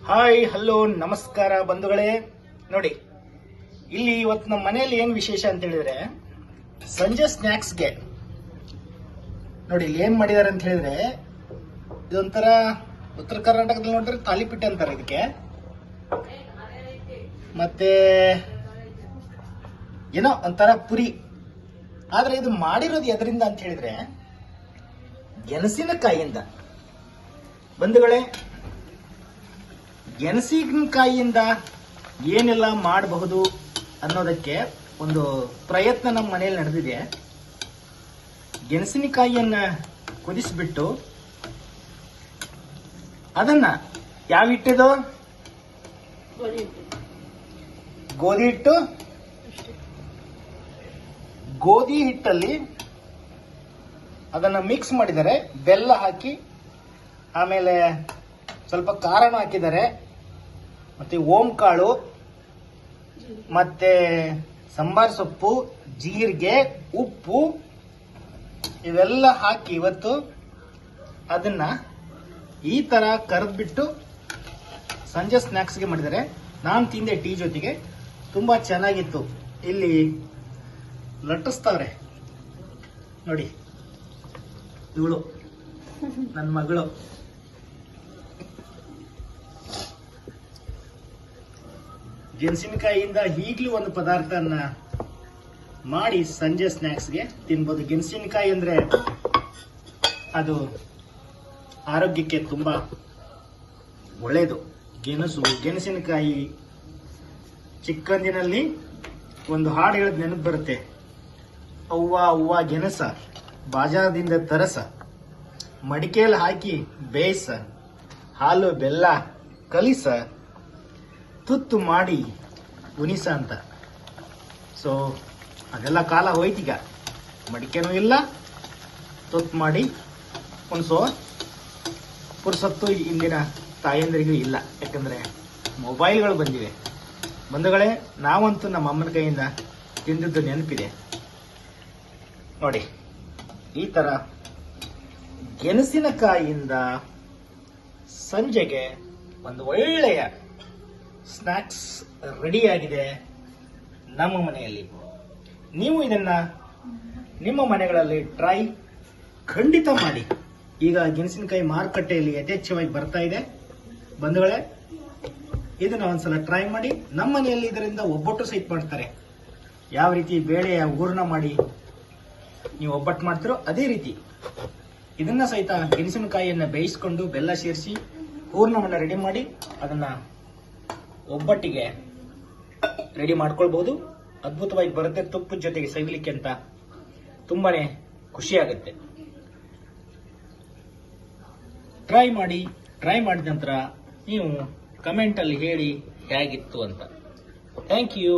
Hi hello ನಮಸ್ಕಾರ ಬಂಧುಗಳೇ. ನೋಡಿ ಇಲ್ಲಿ ಇವತ್ತು ನಮ್ಮ ಮನೆಯಲ್ಲಿ ಏನು ವಿಶೇಷ ಅಂತ ಹೇಳಿದ್ರೆ ಸಂಜೆ ಸ್ನ್ಯಾಕ್ಸ್ಗೆ ನೋಡಿ ಇಲ್ಲಿ ಏನ್ ಮಾಡಿದಾರೆ ಅಂತ ಹೇಳಿದ್ರೆ ಇದೊಂಥರ ಉತ್ತರ ಕರ್ನಾಟಕದಲ್ಲಿ ನೋಡಿದ್ರೆ ತಾಲಿಪಿಟ್ಟೆ ಅಂತಾರೆ ಇದಕ್ಕೆ. ಮತ್ತೆ ಏನೋ ಒಂಥರ ಪುರಿ, ಆದ್ರೆ ಇದು ಮಾಡಿರೋದು ಎದರಿಂದ ಅಂತ ಹೇಳಿದ್ರೆ ಗೆಣಸಿನಕಾಯಿಯಿಂದ. ಬಂಧುಗಳೇ, ಗೆಣಸಿನಕಾಯಿಯಿಂದ ಏನೆಲ್ಲ ಮಾಡಬಹುದು ಅನ್ನೋದಕ್ಕೆ ಒಂದು ಪ್ರಯತ್ನ ನಮ್ಮ ಮನೆಯಲ್ಲಿ ನಡೆದಿದೆ. ಗೆಣಸಿನಕಾಯಿಯನ್ನ ಕುದಿಸ್ಬಿಟ್ಟು ಅದನ್ನ ಯಾವ ಹಿಟ್ಟಿದು ಗೋಧಿ ಹಿಟ್ಟಲ್ಲಿ ಅದನ್ನ ಮಿಕ್ಸ್ ಮಾಡಿದ್ದಾರೆ, ಬೆಲ್ಲ ಹಾಕಿ, ಆಮೇಲೆ ಸ್ವಲ್ಪ ಖಾರನ ಹಾಕಿದ್ದಾರೆ, ಮತ್ತೆ ಓಂಕಾಳು, ಮತ್ತೆ ಸಾಂಬಾರ್ ಸೊಪ್ಪು, ಜೀರಿಗೆ, ಉಪ್ಪು ಇವೆಲ್ಲ ಹಾಕಿ ಇವತ್ತು ಅದನ್ನ ಈ ತರ ಕರೆದ್ಬಿಟ್ಟು ಸಂಜೆ ಸ್ನ್ಯಾಕ್ಸ್ಗೆ ಮಾಡಿದ್ದಾರೆ. ನಾನು ತಿಂದೆ ಟೀ ಜೊತೆಗೆ, ತುಂಬಾ ಚೆನ್ನಾಗಿತ್ತು. ಇಲ್ಲಿ ಲಟ್ಟಿಸ್ತಾವ್ರೆ ನೋಡಿ, ಇವಳು ನನ್ನ ಮಗಳು. ಗೆಣಸಿನಕಾಯಿಯಿಂದ ಈಗಲೂ ಒಂದು ಪದಾರ್ಥನ ಮಾಡಿ ಸಂಜೆ ಸ್ನ್ಯಾಕ್ಸ್ಗೆ ತಿನ್ಬೋದು. ಗೆಣಸಿನಕಾಯಿ ಅಂದ್ರೆ ಅದು ಆರೋಗ್ಯಕ್ಕೆ ತುಂಬಾ ಒಳ್ಳೆಯದು. ಗೆಣಸಿನಕಾಯಿ ಚಿಕ್ಕಂದಿನಲ್ಲಿ ಒಂದು ಹಾಡು ಹೇಳದ್ ನೆನಪು ಬರುತ್ತೆ, ಅವ್ವ ಅವ್ವ ಗೆಣಸ ಬಾಜಾರದಿಂದ ತರಸ, ಮಡಿಕೆಯಲ್ಲಿ ಹಾಕಿ ಬೇಯಿಸ, ಹಾಲು ಬೆಲ್ಲ ಕಲಿಸ, ತುತ್ತು ಮಾಡಿ ಉಣಿಸ ಅಂತ. ಸೊ ಅದೆಲ್ಲ ಕಾಲ ಹೋಯ್ತೀಗ, ಮಡಿಕೆನೂ ಇಲ್ಲ, ತುತ್ತು ಮಾಡಿ ಉಣಿಸೋ ಪುರ್ಸತ್ತು ಇಂದಿನ ತಾಯಂದ್ರಿಗೂ ಇಲ್ಲ. ಯಾಕಂದ್ರೆ ಮೊಬೈಲ್ಗಳು ಬಂದಿವೆ. ಬಂಧುಗಳೇ, ನಾವಂತೂ ನಮ್ಮ ಅಮ್ಮನ ಕೈಯಿಂದ ತಿಂದಿದ್ದು ನೆನಪಿದೆ ನೋಡಿ. ಈ ತರ ಗೆಣಸಿನಕಾಯಿಯಿಂದ ಸಂಜೆಗೆ ಒಂದು ಒಳ್ಳೆಯ ಸ್ನ್ಯಾಕ್ಸ್ ರೆಡಿಯಾಗಿದೆ ನಮ್ಮ ಮನೆಯಲ್ಲಿ. ನೀವು ಇದನ್ನ ನಿಮ್ಮ ಮನೆಗಳಲ್ಲಿ ಟ್ರೈ ಖಂಡಿತ ಮಾಡಿ. ಈಗ ಗೆಣಸಿನಕಾಯಿ ಮಾರುಕಟ್ಟೆಯಲ್ಲಿ ಯಥೇಚ್ಛವಾಗಿ ಬರ್ತಾ ಇದೆ. ಬಂಧುಗಳೇ, ಇದನ್ನ ಒಂದ್ಸಲ ಟ್ರೈ ಮಾಡಿ. ನಮ್ಮ ಮನೆಯಲ್ಲಿ ಇದರಿಂದ ಒಬ್ಬಟ್ಟು ಸಹಿತ ಮಾಡ್ತಾರೆ. ಯಾವ ರೀತಿ ಬೇಳೆಯ ಹೂರ್ಣ ಮಾಡಿ ನೀವು ಒಬ್ಬಟ್ಟು ಮಾಡ್ತಿರೋ ಅದೇ ರೀತಿ ಇದನ್ನ ಸಹಿತ ಗೆಣಸಿನಕಾಯಿಯನ್ನ ಬೇಯಿಸ್ಕೊಂಡು ಬೆಲ್ಲ ಸೇರಿಸಿ ಹೂರ್ಣವನ್ನ ರೆಡಿ ಮಾಡಿ ಅದನ್ನ ಒಬ್ಬಟ್ಟಿಗೆ ರೆಡಿ ಮಾಡ್ಕೊಳ್ಬಹುದು. ಅದ್ಭುತವಾಗಿ ಬರುತ್ತೆ. ತುಪ್ಪದ ಜೊತೆಗೆ ಸವಿಲಿಕ್ಕೆ ಅಂತ ತುಂಬಾನೇ ಖುಷಿ ಆಗುತ್ತೆ. ಟ್ರೈ ಮಾಡಿ. ಟ್ರೈ ಮಾಡಿದ ನಂತರ ನೀವು ಕಮೆಂಟ್ ಅಲ್ಲಿ ಹೇಳಿ ಹೇಗಿತ್ತು ಅಂತ. Thank you.